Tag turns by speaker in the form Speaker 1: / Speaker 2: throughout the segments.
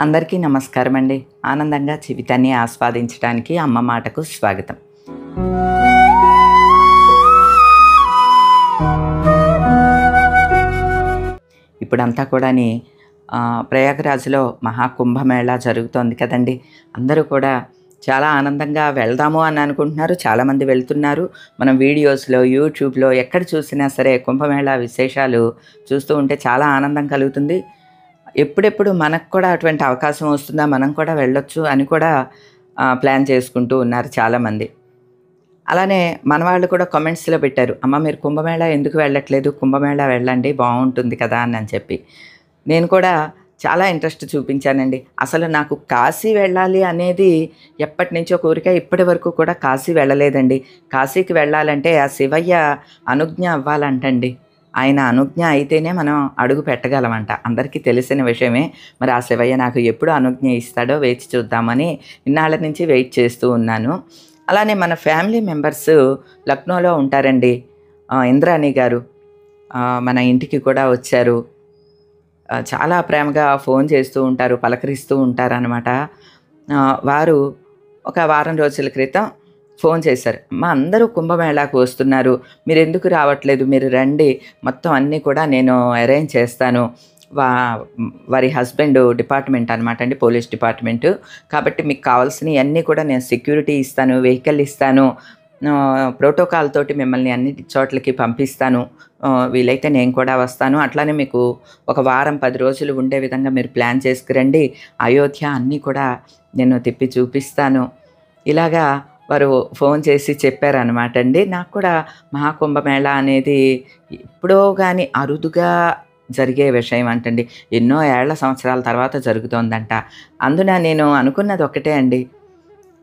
Speaker 1: అందరికీ నమస్కారం అండి. ఆనందంగా జీవితాన్ని ఆస్వాదించడానికి అమ్మ మాటకు స్వాగతం. ఇప్పుడంతా కూడాని ప్రయాగరాజ్లో మహాకుంభమేళా జరుగుతోంది కదండి. అందరూ కూడా చాలా ఆనందంగా వెళ్దాము అని అనుకుంటున్నారు. చాలామంది వెళ్తున్నారు. మనం వీడియోస్లో, యూట్యూబ్లో ఎక్కడ చూసినా సరే కుంభమేళా విశేషాలు చూస్తూ ఉంటే చాలా ఆనందం కలుగుతుంది. ఎప్పుడెప్పుడు మనకు కూడా అటువంటి అవకాశం వస్తుందా, మనం కూడా వెళ్ళొచ్చు అని కూడా ప్లాన్ చేసుకుంటూ ఉన్నారు చాలామంది. అలానే మన వాళ్ళు కూడా కామెంట్స్లో పెట్టారు, అమ్మ మీరు కుంభమేళా ఎందుకు వెళ్ళట్లేదు, కుంభమేళా వెళ్ళండి బాగుంటుంది కదా అని చెప్పి. నేను కూడా చాలా ఇంట్రెస్ట్ చూపించానండి. అసలు నాకు కాశీ వెళ్ళాలి అనేది ఎప్పటి నుంచో కోరిక. ఇప్పటి వరకు కూడా కాశీ వెళ్ళలేదండి. కాశీకి వెళ్ళాలంటే ఆ శివయ్య అనుజ్ఞ అవ్వాలంటండి. ఆయన అనుజ్ఞ అయితేనే మనం అడుగు పెట్టగలమంట. అందరికీ తెలిసిన విషయమే. మరి ఆ శివయ్య నాకు ఎప్పుడు అనుజ్ఞ ఇస్తాడో వేచి చూద్దామని ఇన్నాళ్ళ నుంచి వెయిట్ చేస్తూ ఉన్నాను. అలానే మన ఫ్యామిలీ మెంబర్స్ లక్నోలో ఉంటారండి. ఇంద్రాణి గారు మన ఇంటికి కూడా వచ్చారు. చాలా ప్రేమగా ఫోన్ చేస్తూ ఉంటారు, పలకరిస్తూ ఉంటారనమాట. వారు ఒక వారం రోజుల క్రితం ఫోన్ చేశారు, అమ్మ అందరూ కుంభమేళాకు వస్తున్నారు, మీరు ఎందుకు రావట్లేదు, మీరు రండి, మొత్తం అన్నీ కూడా నేను అరేంజ్ చేస్తాను. వారి హస్బెండ్ డిపార్ట్మెంట్ అనమాట అండి, పోలీస్ డిపార్ట్మెంటు. కాబట్టి మీకు కావాల్సినవి అన్నీ కూడా నేను సెక్యూరిటీ ఇస్తాను, వెహికల్ ఇస్తాను, ప్రోటోకాల్ తోటి మిమ్మల్ని అన్ని చోట్లకి పంపిస్తాను, వీలైతే నేను కూడా వస్తాను, అట్లానే మీకు ఒక వారం 10 రోజులు ఉండే విధంగా మీరు ప్లాన్ చేసుకురండి, అయోధ్య అన్నీ కూడా నేను తిప్పి చూపిస్తాను. ఇలాగా వారు ఫోన్ చేసి చెప్పారనమాట అండి. నాకు కూడా మహాకుంభమేళా అనేది ఎప్పుడో కానీ అరుదుగా జరిగే విషయం అంటండి. ఎన్నో ఏళ్ల సంవత్సరాల తర్వాత జరుగుతోందంట. అందున నేను అనుకున్నది ఒకటే అండి,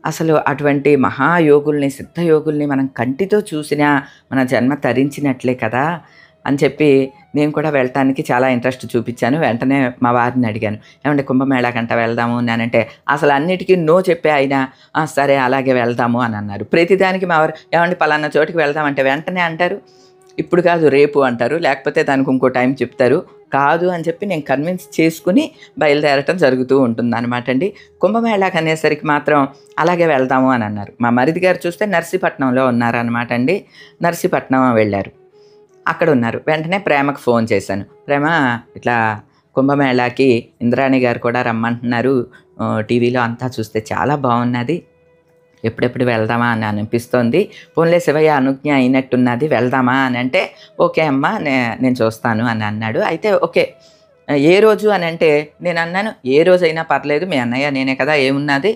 Speaker 1: అసలు అటువంటి మహాయోగుల్ని, సిద్ధయోగుల్ని మనం కంటితో చూసినా మన జన్మ తరించినట్లే కదా అని చెప్పి నేను కూడా వెళ్ళటానికి చాలా ఇంట్రెస్ట్ చూపించాను. వెంటనే మా వారిని అడిగాను, ఏమంటే కుంభమేళా కంట వెళ్దాము అనంటే అసలు అన్నిటికీ నో చెప్పే ఆయన సరే అలాగే వెళ్దాము అని అన్నారు. ప్రతిదానికి మా వారు ఏమంటే పలానా చోటికి వెళ్దామంటే వెంటనే అంటారు, ఇప్పుడు కాదు రేపు అంటారు, లేకపోతే దానికి ఇంకో టైం చెప్తారు. కాదు అని చెప్పి నేను కన్విన్స్ చేసుకుని బయలుదేరటం జరుగుతూ ఉంటుంది అనమాట అండి. కుంభమేళాకి అనేసరికి మాత్రం అలాగే వెళ్దాము అని అన్నారు. మా మరిది గారు చూస్తే నర్సీపట్నంలో ఉన్నారనమాట అండి. నర్సీపట్నం వెళ్ళారు, అక్కడ ఉన్నారు. వెంటనే ప్రేమకు ఫోన్ చేశాను, ప్రేమ ఇట్లా కుంభమేళాకి ఇంద్రాణి గారు కూడా రమ్మంటున్నారు, టీవీలో అంతా చూస్తే చాలా బాగున్నది, ఎప్పుడెప్పుడు వెళ్దామా అని అనిపిస్తోంది, పోన్లే శివయ్య అనుజ్ఞ అయినట్టున్నది, వెళ్దామా అని అంటే ఓకే అమ్మ నేను చూస్తాను అని అన్నాడు. అయితే ఓకే ఏ రోజు అని అంటే నేను అన్నాను, ఏ రోజైనా పర్లేదు, మీ అన్నయ్య నేనే కదా, ఏమున్నది,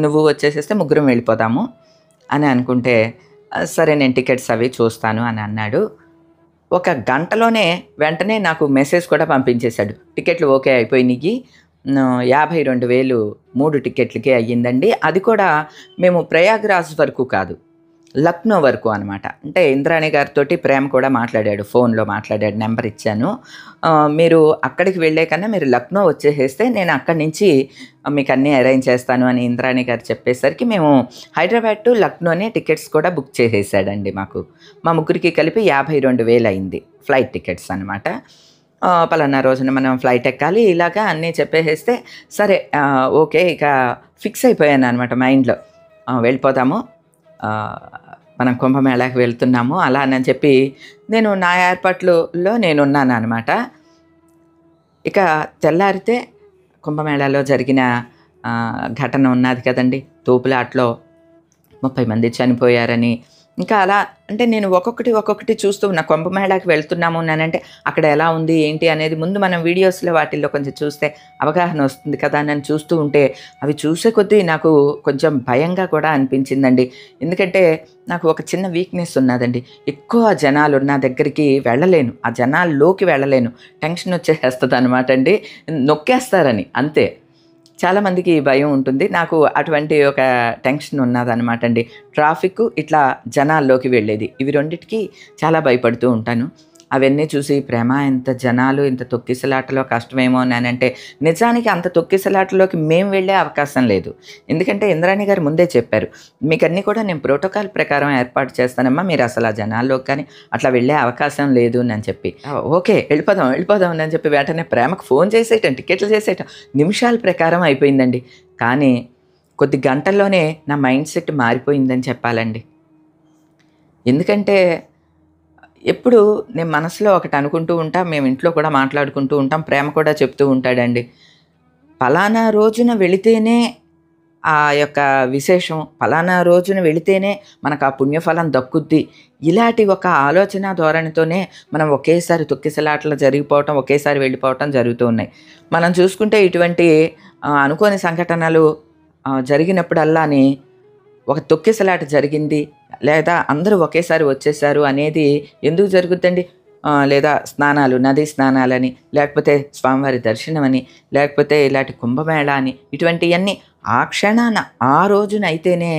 Speaker 1: నువ్వు వచ్చేసేస్తే ముగ్గురం వెళ్ళిపోదాము అని అనుకుంటే సరే నేను టికెట్స్ అవి చూస్తాను అని అన్నాడు. ఒక గంటలోనే వెంటనే నాకు మెసేజ్ కూడా పంపించేశాడు, టికెట్లు ఓకే అయిపోయినాయి, 52,000 3 టికెట్లకే అయ్యిందండి. అది కూడా మేము ప్రయాగ్రాజ్ వరకు కాదు, లక్నో వరకు అనమాట. అంటే ఇంద్రాణి గారితో ప్రేమ కూడా మాట్లాడాడు, ఫోన్లో మాట్లాడాడు, నెంబర్ ఇచ్చాను, మీరు అక్కడికి వెళ్ళే కన్నా మీరు లక్నో వచ్చేసేస్తే నేను అక్కడి నుంచి మీకు అన్నీ అరేంజ్ చేస్తాను అని ఇంద్రాణి గారు చెప్పేసరికి మేము హైదరాబాద్ టు లక్నోనే టికెట్స్ కూడా బుక్ చేసేసాడండి. మా ముగ్గురికి కలిపి 52,000 అయింది ఫ్లైట్ టికెట్స్ అనమాట. పలానా రోజున మనం ఫ్లైట్ ఎక్కాలి, ఇలాగా అన్నీ చెప్పేసేస్తే సరే ఓకే ఇక ఫిక్స్ అయిపోయాను అనమాట మైండ్లో, వెళ్ళిపోదాము, మనం కుంభమేళాకి వెళ్తున్నాము అలా అని చెప్పి నేను నా ఏర్పాట్లలో నేనున్నాను అనమాట. ఇక తెల్లారితే కుంభమేళాలో జరిగిన ఘటన ఉన్నది కదండి, తోపులాట్లో 30 మంది చనిపోయారని. ఇంకా అలా అంటే నేను ఒక్కొక్కటి చూస్తూ ఉన్నా. కుంభమేళాకి వెళ్తున్నాము అంటే అక్కడ ఎలా ఉంది ఏంటి అనేది ముందు మనం వీడియోస్లో వాటిల్లో కొంచెం చూస్తే అవగాహన వస్తుంది కదా అని చూస్తూ ఉంటే అవి చూసే కొద్దీ నాకు కొంచెం భయంగా కూడా అనిపించిందండి. ఎందుకంటే నాకు ఒక చిన్న వీక్నెస్ ఉన్నదండి, ఎక్కువ జనాలు ఉన్న దగ్గరికి వెళ్ళలేను, ఆ జనాల్లోకి వెళ్ళలేను, టెన్షన్ వచ్చేస్తుంది అనమాట అండి, నొక్కేస్తారని అంతే. చాలామందికి భయం ఉంటుంది, నాకు అటువంటి ఒక టెన్షన్ ఉన్నదనమాట అండి. ట్రాఫిక్ ఇట్లా జనాల్లోకి వెళ్ళేది, ఇవి రెండిటికి చాలా భయపడుతూ ఉంటాను. అవన్నీ చూసి ప్రేమ ఇంత జనాలు ఇంత తొక్కిసలాటలో కష్టమేమో అని అంటే నిజానికి అంత తొక్కిసలాటలోకి మేము వెళ్ళే అవకాశం లేదు. ఎందుకంటే ఇంద్రాణి గారు ముందే చెప్పారు, మీకు అన్నీ కూడా నేను ప్రోటోకాల్ ప్రకారం ఏర్పాటు చేస్తానమ్మా, మీరు అసలు ఆ జనాల్లోకి కానీ అట్లా వెళ్ళే అవకాశం లేదు అని చెప్పి, ఓకే వెళ్ళిపోదాం అని చెప్పి వెంటనే ప్రేమకు ఫోన్ చేసేయటం, టికెట్లు చేసేయటం నిమిషాల ప్రకారం అయిపోయిందండి. కానీ కొద్ది గంటల్లోనే నా మైండ్ సెట్ మారిపోయిందని చెప్పాలండి. ఎందుకంటే ఎప్పుడు నేను మనసులో ఒకటి అనుకుంటూ ఉంటా, మేము ఇంట్లో కూడా మాట్లాడుకుంటూ ఉంటాం, ప్రేమ కూడా చెప్తూ ఉంటాడండి, పలానా రోజున వెళితేనే ఆ యొక్క విశేషం, పలానా రోజున వెళితేనే మనకు ఆ పుణ్యఫలం దక్కుద్ది. ఇలాంటి ఒక ఆలోచన ధోరణితోనే మనం ఒకేసారి తొక్కిసలాటలు జరిగిపోవటం, ఒకేసారి వెళ్ళిపోవటం జరుగుతూ ఉన్నాయి. మనం చూసుకుంటే ఇటువంటి అనుకోని సంఘటనలు జరిగినప్పుడల్లాని ఒక తొక్కిసలాట జరిగింది లేదా అందరూ ఒకేసారి వచ్చేసారు అనేది ఎందుకు జరుగుద్దండి? లేదా స్నానాలు, నదీ స్నానాలని, లేకపోతే స్వామివారి దర్శనం అని, లేకపోతే ఇలాంటి కుంభమేళా అని, ఇటువంటివన్నీ ఆ క్షణాన ఆ రోజున అయితేనే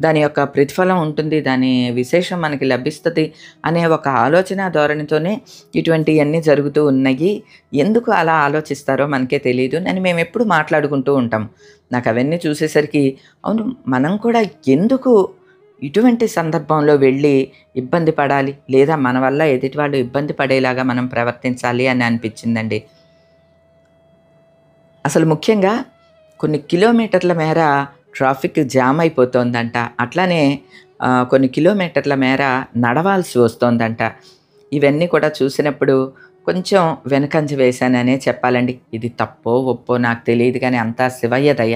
Speaker 1: దాని యొక్క ప్రతిఫలం ఉంటుంది, దాని విశేషం మనకి లభిస్తుంది అనే ఒక ఆలోచన ధోరణితోనే ఇటువంటివన్నీ జరుగుతూ ఉన్నాయి. ఎందుకు అలా ఆలోచిస్తారో మనకే తెలియదు అని మేము ఎప్పుడు మాట్లాడుకుంటూ ఉంటాం. నాకు అవన్నీ చూసేసరికి అవును, మనం కూడా ఎందుకు ఇటువంటి సందర్భంలో వెళ్ళి ఇబ్బంది పడాలి, లేదా మన వల్ల ఎదుటి వాళ్ళు ఇబ్బంది పడేలాగా మనం ప్రవర్తించాలి అని అనిపించిందండి. అసలు ముఖ్యంగా కొన్ని కిలోమీటర్ల మేర ట్రాఫిక్ జామ్ అయిపోతుందంట, అట్లానే కొన్ని కిలోమీటర్ల మేర నడవాల్సి వస్తుందంట. ఇవన్నీ కూడా చూసినప్పుడు కొంచెం వెనకంజ వేశాననే చెప్పాలండి. ఇది తప్పో ఒప్పో నాకు తెలియదు, కానీ అంతా శివయ్య దయ.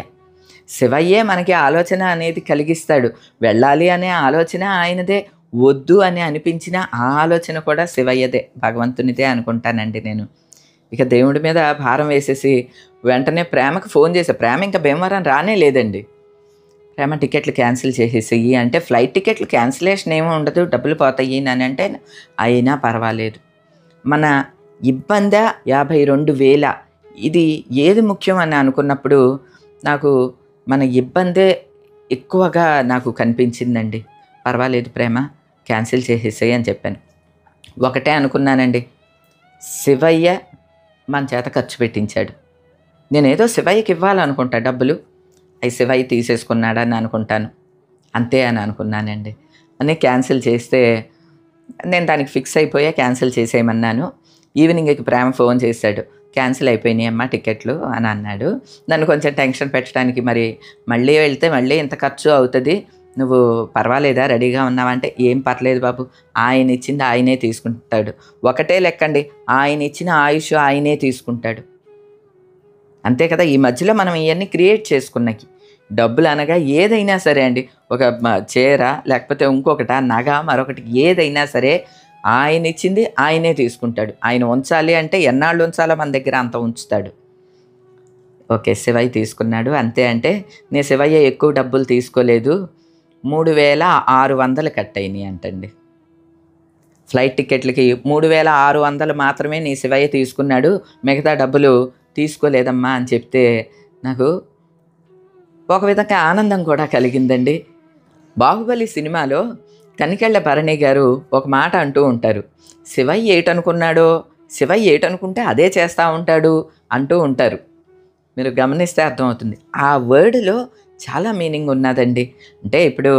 Speaker 1: శివయ్యే మనకి ఆలోచన అనేది కలిగిస్తాడు. వెళ్ళాలి అనే ఆలోచన ఆయనదే, వద్దు అని అనిపించిన ఆ ఆలోచన కూడా శివయ్యదే, భగవంతునిదే అనుకుంటానండి నేను. ఇక దేవుడి మీద భారం వేసేసి వెంటనే ప్రేమకు ఫోన్ చేశా. ప్రేమ ఇంకా భీమవరం రానే లేదండి. ప్రేమ టికెట్లు క్యాన్సిల్ చేసేసేయి అంటే, ఫ్లైట్ టికెట్లు క్యాన్సిలేషన్ ఏమీ ఉండదు, డబ్బులు పోతాయి అని అంటే, అయినా పర్వాలేదు, మన ఇబ్బందా 52,000 ఇది ఏది ముఖ్యం అని అనుకున్నప్పుడు నాకు మన ఇబ్బందే ఎక్కువగా నాకు కనిపించిందండి. పర్వాలేదు ప్రేమ, క్యాన్సిల్ చేసేసేయి అని చెప్పాను. ఒకటే అనుకున్నానండి, శివయ్య మన చేత ఖర్చు పెట్టించాడు. నేనేదో శివయ్యకి ఇవ్వాలనుకుంటా డబ్బులు, అవి శివయ్య తీసేసుకున్నాడని అనుకుంటాను, అంతే అని అనుకున్నానండి. అని క్యాన్సిల్ చేస్తే నేను దానికి ఫిక్స్ అయిపోయా, క్యాన్సిల్ చేసేయమన్నాను. ఈవినింగ్కి ప్రేమ ఫోన్ చేశాడు, క్యాన్సిల్ అయిపోయినాయి అమ్మా టికెట్లు అని అన్నాడు. నన్ను కొంచెం టెన్షన్ పెట్టడానికి, మరి మళ్ళీ వెళ్తే మళ్ళీ ఇంత ఖర్చు అవుతుంది, నువ్వు పర్వాలేదా, రెడీగా ఉన్నావంటే, ఏం పర్లేదు బాబు, ఆయన ఇచ్చింది ఆయనే తీసుకుంటాడు. ఒకటే లెక్కండి, ఆయన ఇచ్చిన ఆయుష్ ఆయనే తీసుకుంటాడు, అంతే కదా. ఈ మధ్యలో మనం ఇవన్నీ క్రియేట్ చేసుకున్నాయి. డబ్బులు అనగా ఏదైనా సరే అండి, ఒక చీర లేకపోతే ఇంకొకట నగ మరొకటి ఏదైనా సరే ఆయన ఇచ్చింది ఆయనే తీసుకుంటాడు. ఆయన ఉంచాలి అంటే ఎన్నాళ్ళు ఉంచాలో మన దగ్గర అంత ఉంచుతాడు. ఓకే, శివయ్య తీసుకున్నాడు అంతే. అంటే నేను శివయ్య ఎక్కువ డబ్బులు తీసుకోలేదు, 3,600 కట్ అయినాయి అంటండి. ఫ్లైట్ టికెట్లకి 3,600 మాత్రమే నీ శివయ్య తీసుకున్నాడు, మిగతా డబ్బులు తీసుకోలేదమ్మా అని చెప్తే నాకు ఒక విధంగా ఆనందం కూడా కలిగిందండి. బాహుబలి సినిమాలో తనికెళ్ళ భరణి గారు ఒక మాట అంటూ ఉంటారు, శివయ్య ఏటనుకున్నాడో, శివయ్య ఏటనుకుంటే అదే చేస్తూ ఉంటాడు అంటూ ఉంటారు. మీరు గమనిస్తే అర్థమవుతుంది. ఆ వర్డ్లో చాలా మీనింగ్ ఉన్నదండి. అంటే ఇప్పుడు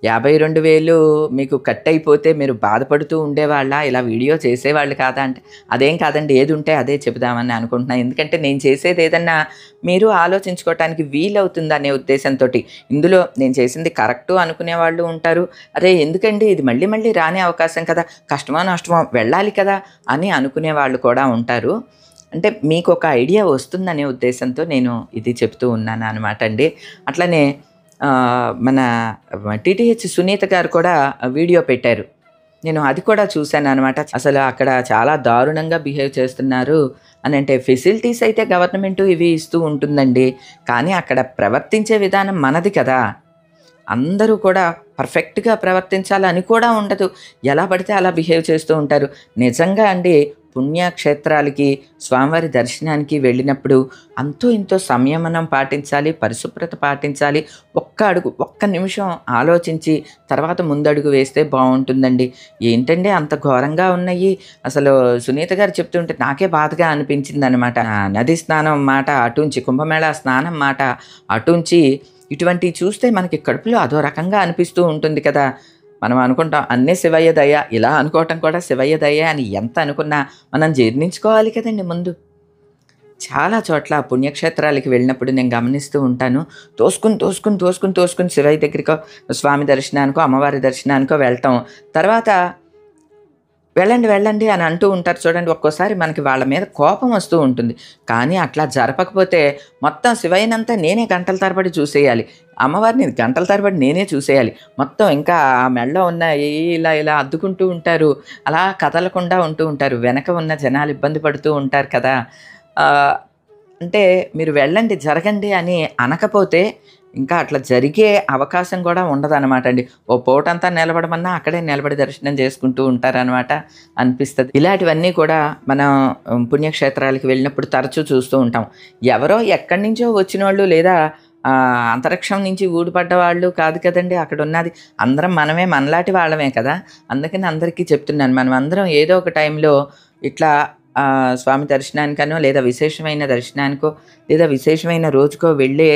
Speaker 1: 52,000 మీకు కట్ అయిపోతే మీరు బాధపడుతూ ఉండేవాళ్ళ, ఇలా వీడియో చేసేవాళ్ళు కాదా అంటే, అదేం కాదండి, ఏది ఉంటే అదే చెబుదామని అనుకుంటున్నాను. ఎందుకంటే నేను చేసేది ఏదన్నా మీరు ఆలోచించుకోవటానికి వీలవుతుంది అనే ఉద్దేశంతో. ఇందులో నేను చేసింది కరెక్టు అనుకునే వాళ్ళు ఉంటారు, అరే ఎందుకండి ఇది మళ్ళీ మళ్ళీ రానే అవకాశం కదా, కష్టమో నష్టమో వెళ్ళాలి కదా అని అనుకునే వాళ్ళు కూడా ఉంటారు. అంటే మీకు ఒక ఐడియా వస్తుందనే ఉద్దేశంతో నేను ఇది చెప్తూ ఉన్నాను అనమాట అండి. అట్లనే మన టీటీహెచ్ సునీత గారు కూడా వీడియో పెట్టారు, నేను అది కూడా చూశాను అనమాట. అసలు అక్కడ చాలా దారుణంగా బిహేవ్ చేస్తున్నారు అని. అంటే ఫెసిలిటీస్ అయితే గవర్నమెంట్ ఇవి ఇస్తూ ఉంటుందండి, కానీ అక్కడ ప్రవర్తించే విధానం మనది కదా. అందరూ కూడా పర్ఫెక్ట్గా ప్రవర్తించాలని కూడా ఉండదు, ఎలా పడితే అలా బిహేవ్ చేస్తూ ఉంటారు. నిజంగా అండి, పుణ్యక్షేత్రాలకి స్వామివారి దర్శనానికి వెళ్ళినప్పుడు అంతో ఇంతో సంయమనం పాటించాలి, పరిశుభ్రత పాటించాలి. ఒక్క నిమిషం ఆలోచించి తర్వాత ముందడుగు వేస్తే బాగుంటుందండి. ఏంటండి అంత ఘోరంగా ఉన్నాయి, అసలు సునీత గారు చెప్తుంటే నాకే బాధగా అనిపించింది అనమాట. నది స్నానం మాట అటుంచి, కుంభమేళా స్నానం మాట అటుంచి, ఇటువంటివి చూస్తే మనకి కడుపులో అదో రకంగా అనిపిస్తూ ఉంటుంది కదా. మనం అనుకుంటాం అన్నీ శివయ్య దయ, ఇలా అనుకోవటం కూడా శివయ్య దయ అని ఎంత అనుకున్నా మనం జీర్ణించుకోవాలి కదండి ముందు. చాలా చోట్ల పుణ్యక్షేత్రాలకి వెళ్ళినప్పుడు నేను గమనిస్తూ ఉంటాను, తోసుకుని శివయ్య దగ్గరికో, స్వామి దర్శనానికో, అమ్మవారి దర్శనానికో వెళ్ళటం. తర్వాత వెళ్ళండి అని అంటూ ఉంటారు చూడండి. ఒక్కోసారి మనకి వాళ్ళ మీద కోపం వస్తూ ఉంటుంది. కానీ అట్లా జరపకపోతే మొత్తం శివయ్యనంతా నేనే గంటల తరబడి చూసేయాలి, అమ్మవారిని గంటల తరబడి నేనే చూసేయాలి. మొత్తం ఇంకా ఆ మెడలో ఉన్న ఇలా అద్దుకుంటూ ఉంటారు, అలా కదలకుండా ఉంటూ ఉంటారు. వెనక ఉన్న జనాలు ఇబ్బంది పడుతూ ఉంటారు కదా. అంటే మీరు వెళ్ళండి, జరగండి అని అనకపోతే ఇంకా అట్లా జరిగే అవకాశం కూడా ఉండదన్నమాట అండి. ఓ పూటంతా నిలబడమన్నా అక్కడే నిలబడి దర్శనం చేసుకుంటూ ఉంటారనమాట అనిపిస్తుంది. ఇలాంటివన్నీ కూడా మనం పుణ్యక్షేత్రాలకు వెళ్ళినప్పుడు తరచూ చూస్తూ ఉంటాం. ఎవరో ఎక్కడి నుంచో వచ్చిన వాళ్ళు లేదా అంతరిక్షం నుంచి ఊడిపడ్డ వాళ్ళు కాదు కదండి అక్కడ ఉన్నది. అందరం మనలాంటి వాళ్ళమే కదా. అందుకని అందరికీ చెప్తున్నాను, మనం అందరం ఏదో ఒక టైంలో ఇట్లా స్వామి దర్శనానికనో లేదా విశేషమైన దర్శనానికో లేదా విశేషమైన రోజుకో వెళ్ళే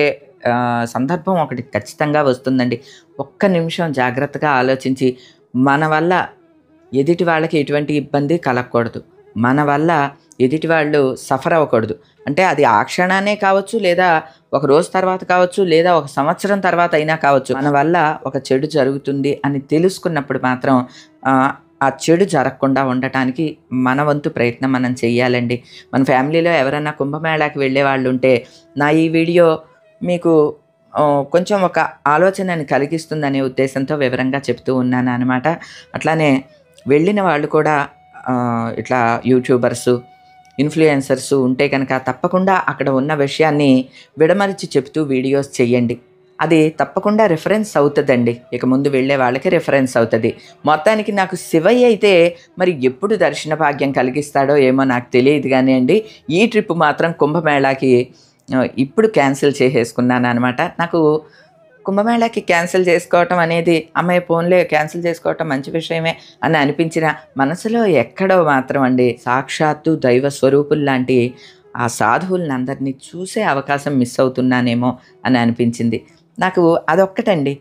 Speaker 1: సందర్భం ఒకటి ఖచ్చితంగా వస్తుందండి. ఒక్క నిమిషం జాగ్రత్తగా ఆలోచించి, మన వల్ల ఎదుటి వాళ్ళకి ఎటువంటి ఇబ్బంది కలగకూడదు, మన వల్ల ఎదుటి వాళ్ళు సఫర్ అవ్వకూడదు. అంటే అది ఆ క్షణానే కావచ్చు, లేదా ఒక రోజు తర్వాత కావచ్చు, లేదా ఒక సంవత్సరం తర్వాత అయినా కావచ్చు. మన వల్ల ఒక చెడు జరుగుతుంది అని తెలుసుకున్నప్పుడు మాత్రం ఆ చెడు జరగకుండా ఉండటానికి మన వంతు ప్రయత్నం మనం చెయ్యాలండి. మన ఫ్యామిలీలో ఎవరైనా కుంభమేళాకి వెళ్ళే వాళ్ళు ఉంటే నా ఈ వీడియో మీకు కొంచెం ఒక ఆలోచనని కలిగిస్తుందనే ఉద్దేశంతో వివరంగా చెప్తూ ఉన్నాను అనమాట. అట్లానే వెళ్ళిన వాళ్ళు కూడా ఇట్లా యూట్యూబర్సు, ఇన్ఫ్లుయెన్సర్సు ఉంటే కనుక తప్పకుండా అక్కడ ఉన్న విషయాన్ని విడమరిచి చెప్తూ వీడియోస్ చేయండి. అది తప్పకుండా రిఫరెన్స్ అవుతుందండి. ఇక ముందు వెళ్ళే వాళ్ళకి రిఫరెన్స్ అవుతుంది. మొత్తానికి నాకు శివయ్య అయితే మరి ఎప్పుడు దర్శన భాగ్యం కలిగిస్తాడో ఏమో నాకు తెలియదు కానీ అండి, ఈ ట్రిప్ మాత్రం కుంభమేళాకి ఇప్పుడు క్యాన్సిల్ చేసేసుకున్నాను అనమాట. నాకు కుంభమేళాకి క్యాన్సిల్ చేసుకోవటం అనేది అమ్మాయి ఫోన్లే క్యాన్సిల్ చేసుకోవటం మంచి విషయమే అని అనిపించిన మనసులో ఎక్కడో మాత్రం అండి సాక్షాత్తు దైవ స్వరూపులు లాంటి ఆ సాధువులను అందరినీ చూసే అవకాశం మిస్ అవుతున్నానేమో అని అనిపించింది. నాకు అదొక్కటండి,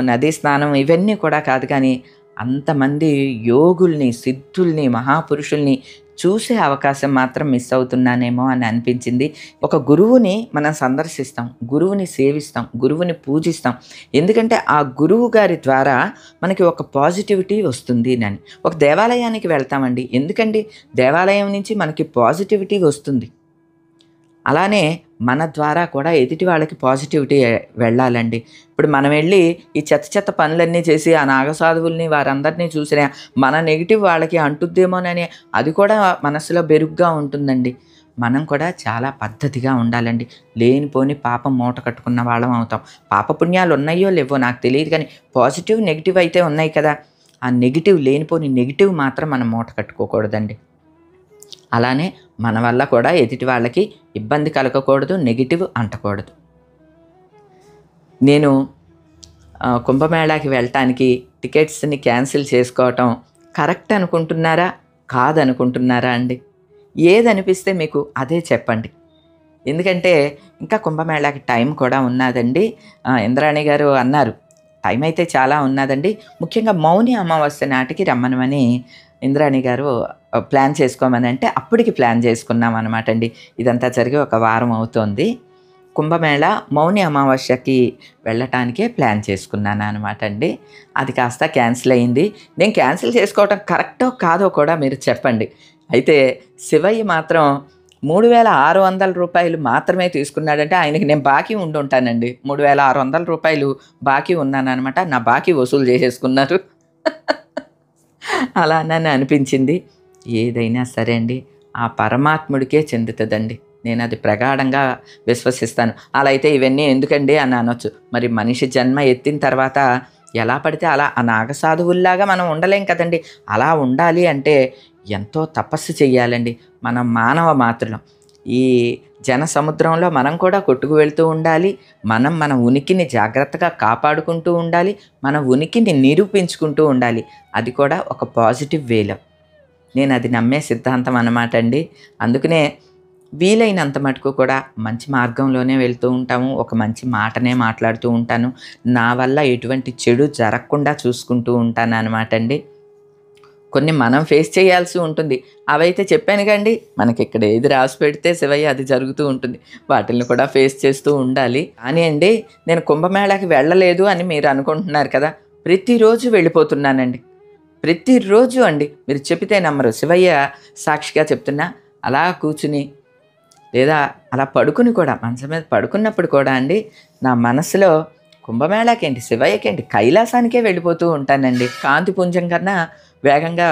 Speaker 1: నదీ స్నానం ఇవన్నీ కూడా కాదు, కానీ అంతమంది యోగుల్ని, సిద్ధుల్ని, మహాపురుషుల్ని చూసే అవకాశం మాత్రం మిస్ అవుతున్నానేమో అని అనిపించింది. ఒక గురువుని మనం సందర్శిస్తాం, గురువుని సేవిస్తాం, గురువుని పూజిస్తాం. ఎందుకంటే ఆ గురువు గారి ద్వారా మనకి ఒక పాజిటివిటీ వస్తుంది అని. ఒక దేవాలయానికి వెళ్తామండి, ఎందుకండి దేవాలయం నుంచి మనకి పాజిటివిటీ వస్తుంది. అలానే మన ద్వారా కూడా ఎదుటి వాళ్ళకి పాజిటివిటీ వెళ్ళాలండి. ఇప్పుడు మనం వెళ్ళి ఈ చెత్త పనులన్నీ చేసి ఆ నాగసాధువుల్ని వారందరినీ చూసినా మన నెగిటివ్ వాళ్ళకి అంటుద్దేమోనని అది కూడా మనసులో బెరుగ్గా ఉంటుందండి. మనం కూడా చాలా పద్ధతిగా ఉండాలండి. లేనిపోని పాపం మూట కట్టుకున్న వాళ్ళం అవుతాం. పాపపుణ్యాలు ఉన్నాయో లేవో నాకు తెలియదు, కానీ పాజిటివ్ నెగిటివ్ అయితే ఉన్నాయి కదా. ఆ నెగిటివ్, లేనిపోని నెగిటివ్ మాత్రం మనం మూట కట్టుకోకూడదండి. అలానే మన వల్ల కూడా ఎదుటి వాళ్ళకి ఇబ్బంది కలగకూడదు, నెగిటివ్ అంటకూడదు. నేను కుంభమేళాకి వెళ్ళటానికి టికెట్స్ని క్యాన్సిల్ చేసుకోవటం కరెక్ట్ అనుకుంటున్నారా, కాదనుకుంటున్నారా అండి? ఏదనిపిస్తే మీకు అదే చెప్పండి. ఎందుకంటే ఇంకా కుంభమేళాకి టైం కూడా ఉన్నదండి. ఇంద్రాణి గారు అన్నారు టైం అయితే చాలా ఉన్నదండి, ముఖ్యంగా మౌని అమావాస్య నాటికి రమ్మనమని ఇంద్రాణి గారు ప్లాన్ చేసుకోమని అంటే అప్పటికి ప్లాన్ చేసుకున్నాం అనమాట అండి. ఇదంతా జరిగి ఒక వారం అవుతోంది. కుంభమేళా మౌని అమావాస్యకి వెళ్ళటానికే ప్లాన్ చేసుకున్నాను అనమాట అండి. అది కాస్త క్యాన్సిల్ అయింది. నేను క్యాన్సిల్ చేసుకోవటం కరెక్టో కాదో కూడా మీరు చెప్పండి. అయితే శివయ్య మాత్రం 3,600 రూపాయలు మాత్రమే తీసుకున్నాడంటే ఆయనకి నేను బాకీ ఉండుంటానండి. 3,600 రూపాయలు బాకీ ఉన్నానమాట. నా బాకీ వసూలు చేసేసుకున్నారు. అలా నన్ను అనిపించింది. ఏదైనా సరే అండి ఆ పరమాత్ముడికే చెందుతుందండి. నేను అది ప్రగాఢంగా విశ్వసిస్తాను. అలా అయితే ఇవన్నీ ఎందుకండి అని అనొచ్చు. మరి మనిషి జన్మ ఎత్తిన తర్వాత ఎలా పడితే అలా ఆ నాగసాధువుల్లాగా మనం ఉండలేం కదండి. అలా ఉండాలి అంటే ఎంతో తపస్సు చెయ్యాలండి. మనం మానవ మాత్రులం. ఈ జన సముద్రంలో మనం కూడా కొట్టుకు వెళ్తూ ఉండాలి. మనం మన ఉనికిని జాగ్రత్తగా కాపాడుకుంటూ ఉండాలి. మన ఉనికిని నిరూపించుకుంటూ ఉండాలి. అది కూడా ఒక పాజిటివ్ వేలో. నేను అది నమ్మే సిద్ధాంతం అన్నమాట అండి. అందుకనే వీలైనంత మటుకు కూడా మంచి మార్గంలోనే వెళ్తూ ఉంటాము. ఒక మంచి మాటనే మాట్లాడుతూ ఉంటాను. నా వల్ల ఎటువంటి చెడు జరగకుండా చూసుకుంటూ ఉంటాననమాట అండి. కొన్ని మనం ఫేస్ చేయాల్సి ఉంటుంది. అవైతే చెప్పాను కండి, మనకిక్కడ ఏది రాసి పెడితే శివయ్య అది జరుగుతూ ఉంటుంది. వాటిల్ని కూడా ఫేస్ చేస్తూ ఉండాలి. కానీ అండి, నేను కుంభమేళాకి వెళ్ళలేదు అని మీరు అనుకుంటున్నారు కదా! ప్రతిరోజు వెళ్ళిపోతున్నానండి. ప్రతిరోజు అండి. మీరు చెబితే నమ్మరు. శివయ్య సాక్షిగా చెప్తున్నా, అలా కూర్చుని లేదా అలా పడుకుని కూడా మంచం మీద పడుకున్నప్పుడు కూడా అండి, నా మనసులో కుంభమేళాకేంటి, శివయ్యకేంటి, కైలాసానికే వెళ్ళిపోతూ ఉంటానండి. కాంతిపుంజం కన్నా వేగంగా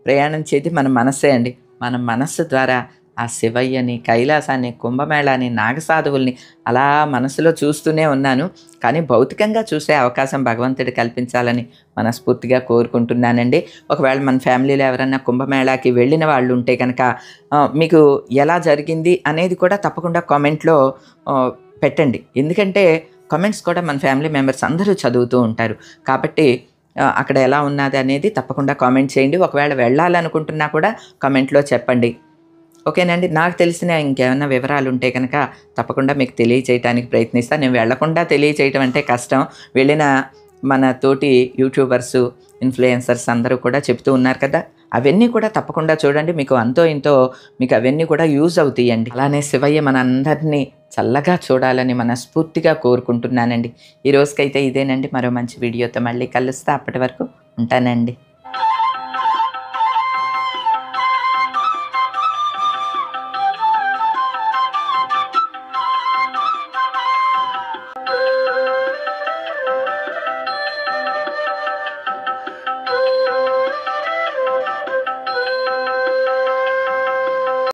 Speaker 1: ప్రయాణించేది మన మనస్సే అండి. మన మనస్సు ద్వారా ఆ శివయ్యని, కైలాసాన్ని, కుంభమేళాని, నాగసాధువుల్ని అలా మనసులో చూస్తూనే ఉన్నాను. కానీ భౌతికంగా చూసే అవకాశం భగవంతుడు కల్పించాలని మనస్ఫూర్తిగా కోరుకుంటున్నానండి. ఒకవేళ మన ఫ్యామిలీలో ఎవరన్నా కుంభమేళాకి వెళ్ళిన వాళ్ళు ఉంటే కనుక మీకు ఎలా జరిగింది అనేది కూడా తప్పకుండా కామెంట్లో పెట్టండి. ఎందుకంటే కామెంట్స్ కూడా మన ఫ్యామిలీ మెంబర్స్ అందరూ చదువుతూ ఉంటారు. కాబట్టి అక్కడ ఎలా ఉన్నది అనేది తప్పకుండా కామెంట్ చేయండి. ఒకవేళ వెళ్ళాలనుకుంటున్నా కూడా కామెంట్లో చెప్పండి. ఓకేనండి. నాకు తెలిసిన ఇంకేమన్నా వివరాలు ఉంటే కనుక తప్పకుండా మీకు తెలియచేయటానికి ప్రయత్నిస్తాను. నేను వెళ్ళకుండా తెలియచేయటం అంటే కష్టం. వెళ్ళిన మన తోటి యూట్యూబర్సు, ఇన్ఫ్లుయెన్సర్స్ అందరూ కూడా చెప్తూ ఉన్నారు కదా! అవన్నీ కూడా తప్పకుండా చూడండి. మీకు అంతో ఇంతో మీకు అవన్నీ కూడా యూజ్ అవుతాయండి. అలానే శివయ్య మనందరినీ చల్లగా చూడాలని మనస్ఫూర్తిగా కోరుకుంటున్నానండి. ఈ రోజుకైతే ఇదేనండి. మరో మంచి వీడియోతో మళ్ళీ కలుస్తా. అప్పటి వరకు ఉంటానండి.